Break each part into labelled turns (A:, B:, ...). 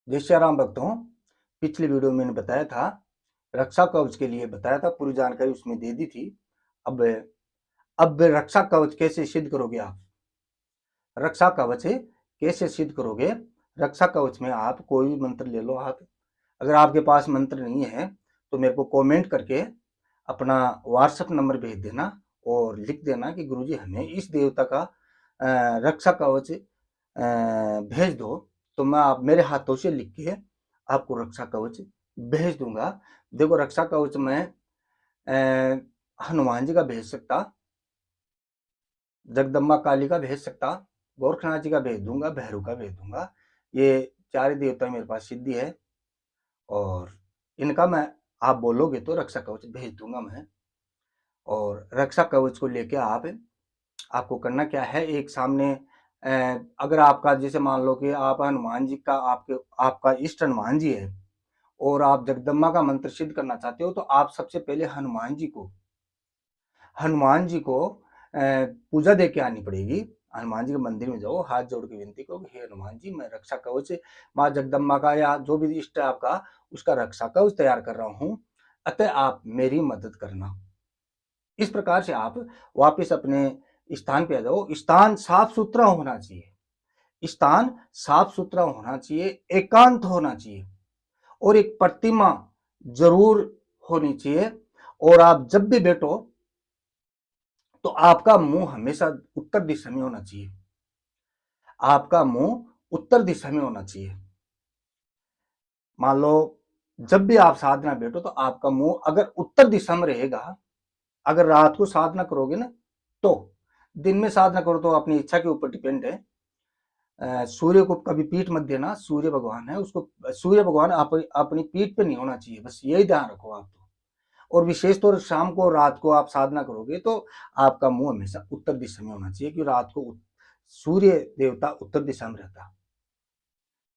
A: जय श्री राम भक्तों। पिछली वीडियो में मैंने बताया था, रक्षा कवच के लिए बताया था, पूरी जानकारी उसमें दे दी थी। अब रक्षा कवच कैसे सिद्ध करोगे आप? रक्षा कवच कैसे सिद्ध करोगे? रक्षा कवच में आप कोई भी मंत्र ले लो। आप अगर आपके पास मंत्र नहीं है तो मेरे को कमेंट करके अपना व्हाट्सएप नंबर भेज देना और लिख देना कि गुरुजी हमें इस देवता का रक्षा कवच भेज दो, तो मैं आप मेरे हाथों से लिख के आपको रक्षा कवच भेज दूंगा। देखो, रक्षा कवच में हनुमान जी का भेज सकता, जगदम्बा काली का भेज सकता, गोरखनाथ जी का भेज दूंगा, भैरव का भेज दूंगा। ये चार देवता मेरे पास सिद्धि है और इनका मैं, आप बोलोगे तो रक्षा कवच भेज दूंगा मैं। और रक्षा कवच को लेके आपको करना क्या है, एक सामने अगर आपका जैसे मान लो कि आप हनुमान जी का, आपका इष्ट हनुमान जी है और आप जगदम्बा का मंत्र सिद्ध करना चाहते हो, तो आप सबसे पहले हनुमान जी को पूजा दे के आनी पड़ेगी। हनुमान जी के मंदिर में जाओ, हाथ जोड़ के विनती करो, हे हनुमान जी, मैं रक्षा कवच माँ जगदम्बा का या जो भी इष्ट है आपका, उसका रक्षा कवच तैयार कर रहा हूँ, अतः आप मेरी मदद करना। इस प्रकार से आप वापस अपने स्थान पे आ जाओ। स्थान साफ सुथरा होना चाहिए, स्थान साफ सुथरा होना चाहिए, एकांत होना चाहिए और एक प्रतिमा जरूर होनी चाहिए। और आप जब भी बैठो तो आपका मुंह हमेशा उत्तर दिशा में होना चाहिए। आपका मुंह उत्तर दिशा में होना चाहिए। मान लो जब भी आप साधना बैठो तो आपका मुंह अगर उत्तर दिशा में रहेगा, अगर रात को साधना करोगे ना, तो दिन में साधना करो तो अपनी इच्छा के ऊपर डिपेंड है। सूर्य को कभी पीठ मत देना, सूर्य भगवान है, उसको सूर्य भगवान अपनी पीठ पे नहीं होना चाहिए, बस यही ध्यान रखो आप तो। और विशेष तौर शाम को रात को आप साधना करोगे तो आपका मुंह हमेशा उत्तर दिशा में होना चाहिए, क्योंकि रात को सूर्य देवता उत्तर दिशा में रहता।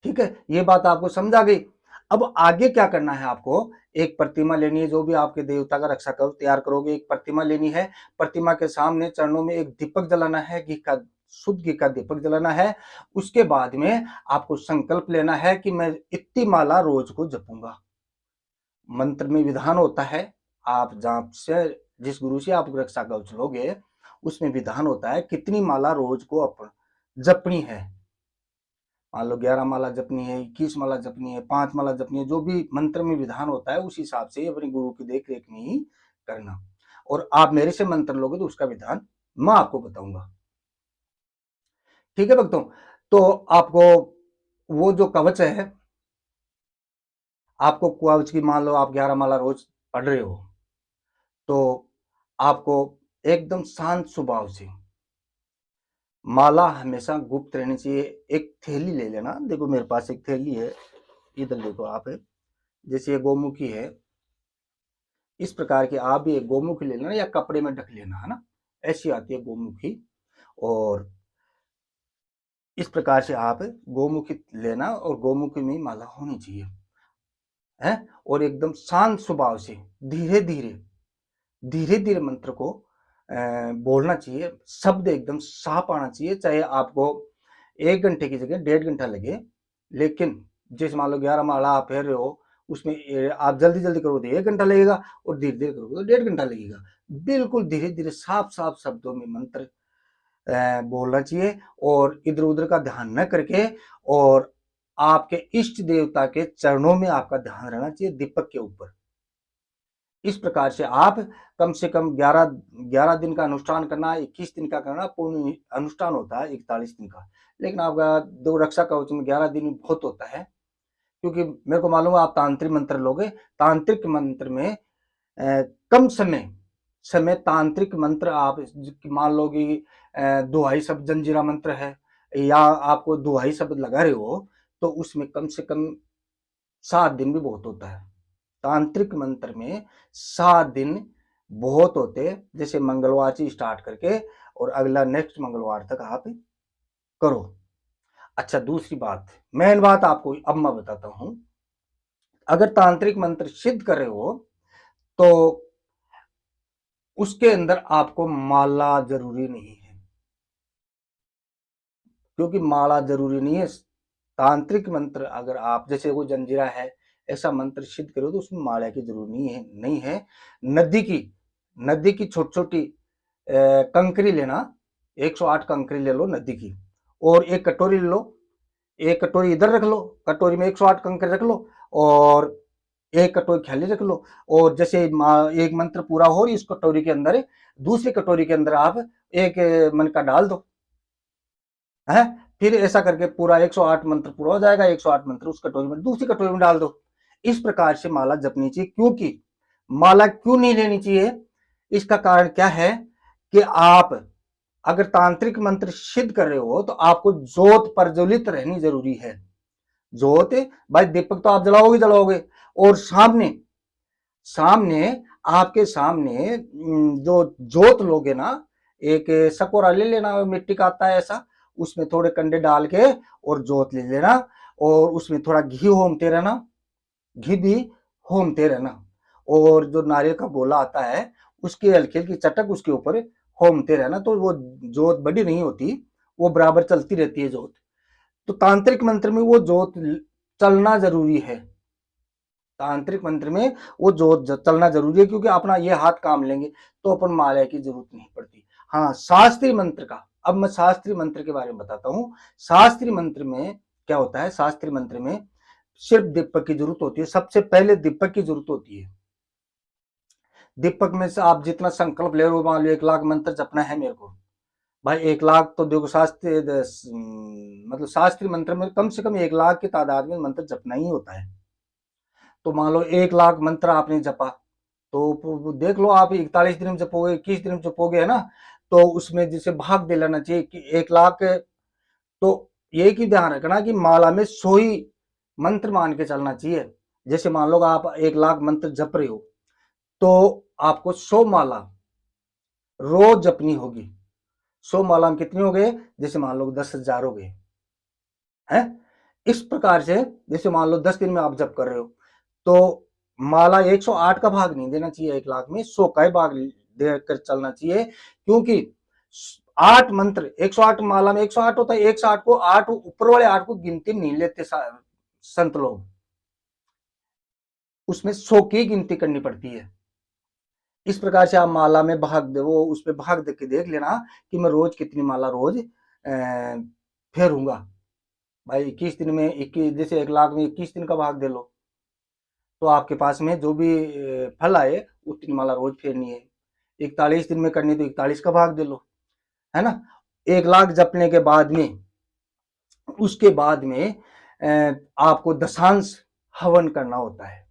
A: ठीक है, ये बात आपको समझ आ गई। अब आगे क्या करना है आपको, एक प्रतिमा लेनी है, जो भी आपके देवता का रक्षा कवच तैयार करोगे, एक प्रतिमा लेनी है। प्रतिमा के सामने चरणों में एक दीपक जलाना है, घी का, शुद्ध घी का दीपक जलाना है। उसके बाद में आपको संकल्प लेना है कि मैं इतनी माला रोज को जपूंगा। मंत्र में विधान होता है, आप जहां से जिस गुरु से आप रक्षा कवच लोगे उसमें विधान होता है कितनी माला रोज को अपन जपनी है। मान लो 11 माला जपनी है, 21 माला जपनी है, 5 माला जपनी है, जो भी मंत्र में विधान होता है उस हिसाब से अपने गुरु की देख रेख में ही करना। और आप मेरे से मंत्र लोगे तो उसका विधान मैं आपको बताऊंगा। ठीक है भक्तों, तो आपको वो जो कवच है, आपको कवच की, मान लो आप 11 माला रोज पढ़ रहे हो, तो आपको एकदम शांत स्वभाव से, माला हमेशा गुप्त रहनी चाहिए। एक थैली ले लेना, देखो मेरे पास एक थैली है, इधर देखो आप, जैसे ये गोमुखी है, इस प्रकार की आप भी एक गोमुखी ले लेना या कपड़े में ढक लेना, है ना, ऐसी आती है गोमुखी। और इस प्रकार से आप गोमुखी लेना और गोमुखी में माला होनी चाहिए, है। और एकदम शांत स्वभाव से धीरे धीरे धीरे धीरे मंत्र को बोलना चाहिए। शब्द एकदम साफ आना चाहिए, चाहे आपको 1 घंटे की जगह 1.5 घंटा लगे, लेकिन जैसे मान लो 11 माला आप फेर रहे हो, उसमें आप जल्दी जल्दी करोगे तो 1 घंटा लगेगा और धीरे धीरे करोगे तो 1.5 घंटा लगेगा। बिल्कुल धीरे धीरे साफ साफ शब्दों में मंत्र बोलना चाहिए और इधर उधर का ध्यान न करके, और आपके इष्ट देवता के चरणों में आपका ध्यान रहना चाहिए, दीपक के ऊपर। इस प्रकार से आप कम से कम 11 दिन का अनुष्ठान करना, 21 दिन का करना, पूर्ण अनुष्ठान होता है 41 दिन का। लेकिन आपका दो रक्षा कवच में 11 दिन बहुत होता है, क्योंकि मेरे को मालूम है आप तांत्रिक मंत्र लोगे। तांत्रिक मंत्र में कम समय तांत्रिक मंत्र आप मान लो कि दुहाई शब्द जंजीरा मंत्र है, या आपको दुहाई शब्द लगा रहे हो, तो उसमें कम से कम 7 दिन भी बहुत होता है। तांत्रिक मंत्र में 7 दिन बहुत होते, जैसे मंगलवार से स्टार्ट करके और अगला नेक्स्ट मंगलवार तक आप करो। अच्छा, दूसरी बात, मेन बात आपको अब मैं बताता हूं। अगर तांत्रिक मंत्र सिद्ध कर रहे हो तो उसके अंदर आपको माला जरूरी नहीं है, क्योंकि माला जरूरी नहीं है। तांत्रिक मंत्र अगर आप जैसे वो जंजीरा है ऐसा मंत्र सिद्ध करो तो उसमें माला की जरूरत नहीं है। नदी की छोटी छोटी कंकरी लेना, 108 कंकरी ले लो नदी की, और एक कटोरी ले लो, एक कटोरी इधर रख लो, कटोरी में 108 कंकरी रख लो, और एक कटोरी खाली रख लो, और जैसे एक मंत्र पूरा हो इस कटोरी के अंदर दूसरी कटोरी के अंदर आप एक मन का डाल दो है। फिर ऐसा करके पूरा 108 मंत्र पूरा हो जाएगा। 108 मंत्र उस कटोरी में दूसरी कटोरी में डाल दो। इस प्रकार से माला जपनी चाहिए। क्योंकि माला क्यों नहीं लेनी चाहिए, इसका कारण क्या है कि आप अगर तांत्रिक मंत्र सिद्ध कर रहे हो तो आपको जोत प्रज्वलित रहनी जरूरी है। जोत भाई दीपक तो आप जलाओगे और सामने आपके सामने जो जोत लोगे ना, एक सकोरा ले लेना, मिट्टी का आता है ऐसा, उसमें थोड़े कंडे डाल के और जोत ले लेना, और उसमें थोड़ा घी होमते रहना, घी भी होमते रहना, और जो नारियल का गोला आता है उसकी हल्की हल्की चटक उसके ऊपर होमते रहना, तो वो जोत बड़ी नहीं होती, वो बराबर चलती रहती है जोत। तो तांत्रिक मंत्र में वो जोत चलना जरूरी है। तांत्रिक मंत्र में वो जोत चलना जरूरी है, क्योंकि अपना ये हाथ काम लेंगे तो अपन माला की जरूरत नहीं पड़ती। हाँ, शास्त्रीय मंत्र का, अब मैं शास्त्रीय मंत्र के बारे में बताता हूँ। शास्त्रीय मंत्र में क्या होता है, शास्त्रीय मंत्र में सिर्फ दीपक की जरूरत होती है। सबसे पहले दीपक की जरूरत होती है। दीपक में से आप जितना संकल्प ले लो, मान लो 1 लाख मंत्र जपना है मेरे को, भाई 1 लाख तो देखो शास्त्रीय मतलब शास्त्रीय मंत्र में कम से कम 1 लाख की तादाद में मंत्र जपना ही होता है। तो मान लो 1 लाख मंत्र आपने जपा, तो देख लो आप 41 दिन में जपोगे, 21 दिन में जपोगे, है ना, तो उसमें जिसे भाग दे लेना चाहिए कि 1 लाख। तो ये की ध्यान रखना कि माला में 100 ही मंत्र मान के चलना चाहिए। जैसे मान लो आप 1 लाख मंत्र जप रहे हो तो आपको 100 माला रोज जपनी होगी। 100 माला में कितनी हो गए, जैसे मान लो 10,000 हो गए हैं। इस प्रकार से जैसे मान लो 10 दिन में आप जप कर रहे हो तो माला 108 का भाग नहीं देना चाहिए, 1 लाख में 100 का ही भाग देकर चलना चाहिए। क्योंकि 8 मंत्र 108 माला में 108 होता है, 108 को 8 ऊपर वाले 8 को गिनती नहीं लेते संत लोग, उसमें 100 की गिनती करनी पड़ती है। इस प्रकार से आप माला में भाग दे, वो उस पर भाग दे के देख लेना कि मैं रोज कितनी माला रोज फेरूंगा। भाई 21 दिन में 21, जैसे 1 लाख में 21 दिन का भाग दे लो, तो आपके पास में जो भी फल आए उतनी माला रोज फेरनी है। 41 दिन में करनी तो 41 का भाग दे लो, है ना। 1 लाख जपने के बाद में उसके बाद में आपको दशांश हवन करना होता है।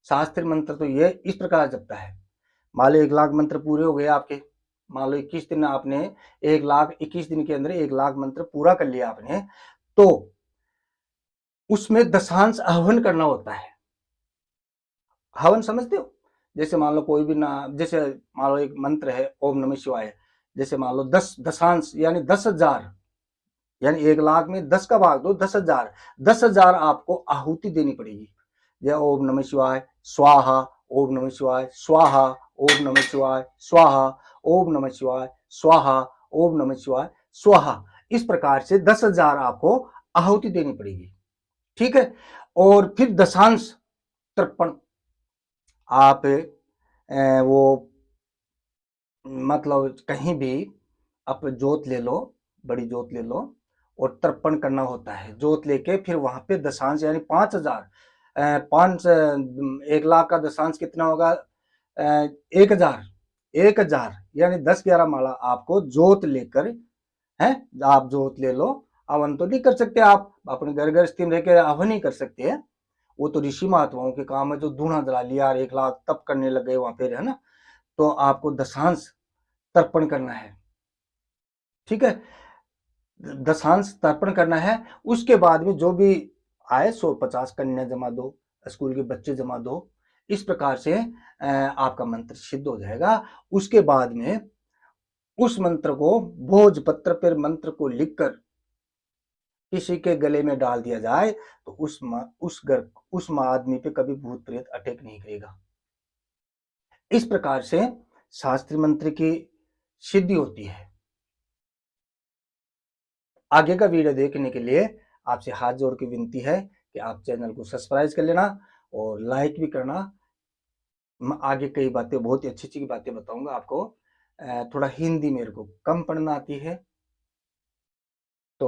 A: शास्त्रीय मंत्र तो ये इस प्रकार जपता है। मान लो 1 लाख मंत्र पूरे हो गए आपके, मान लो 21 दिन आपने 1 लाख 21 दिन के अंदर 1 लाख मंत्र पूरा कर लिया आपने, तो उसमें दशांश हवन करना होता है। हवन समझते हो, जैसे मान लो कोई भी ना, जैसे मान लो एक मंत्र है ओम नमः शिवाय, जैसे मान लो 10 दशांश यानी 10,000, यानी 1 लाख में 10 का भाग दो, 10,000, 10,000 आपको आहुति देनी पड़ेगी। जय ओम नमः शिवाय स्वाहा, ओम नमः शिवाय स्वाहा, ओम नमः शिवाय स्वाहा, ओम नमः शिवाय स्वाहा, ओम नमः शिवाय स्वाहा। इस प्रकार से 10,000 आपको आहुति देनी पड़ेगी, ठीक है। और फिर दशांश तर्पण, आप वो मतलब कहीं भी आप जोत ले लो, बड़ी जोत ले लो और तर्पण करना होता है। जोत लेके फिर वहां पे दशांश यानी 5,000, 1 लाख का दशांश कितना होगा, 1,000 यानी 10-11 माला आपको जोत लेकर है, आप जोत ले लो। हवन तो नहीं कर सकते आप अपने घर घर स्थिर रह के हवन नहीं कर सकते हैं, वो तो ऋषि महात्माओं के काम है जो धूना जला लिया 1 लाख तप करने लग गए वहां पे, है ना। तो आपको दशांश तर्पण करना है, ठीक है, दशांश तर्पण करना है। उसके बाद में जो भी आए 150 कन्या जमा दो, स्कूल के बच्चे जमा दो। इस प्रकार से आपका मंत्र सिद्ध हो जाएगा। उसके बाद में उस मंत्र को भोजपत्र पर मंत्र को लिखकर किसी के गले में डाल दिया जाए तो उस आदमी पे कभी भूत प्रेत अटैक नहीं करेगा। इस प्रकार से शास्त्रीय मंत्र की सिद्धि होती है। आगे का वीडियो देखने के लिए आपसे हाथ जोड़ के विनती है कि आप चैनल को सब्सक्राइब कर लेना और लाइक भी करना। मैं आगे कई बातें, बहुत ही अच्छी-अच्छी बातें बताऊँगा आपको। थोड़ा हिंदी मेरे को कम पढ़ना आती है, तो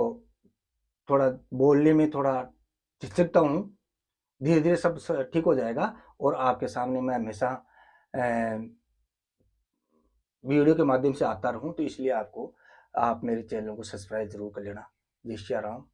A: थोड़ा बोलने में थोड़ा झिझकता हूँ। धीरे-धीरे सब ठीक हो जाएगा और आपके सामने मैं हमेशा अ, वीडियो के माध्यम से आता रहूँ, तो इसलिए आप मेरे चैनल को सब्सक्राइब ज़रूर कर लेना। जय सिया राम।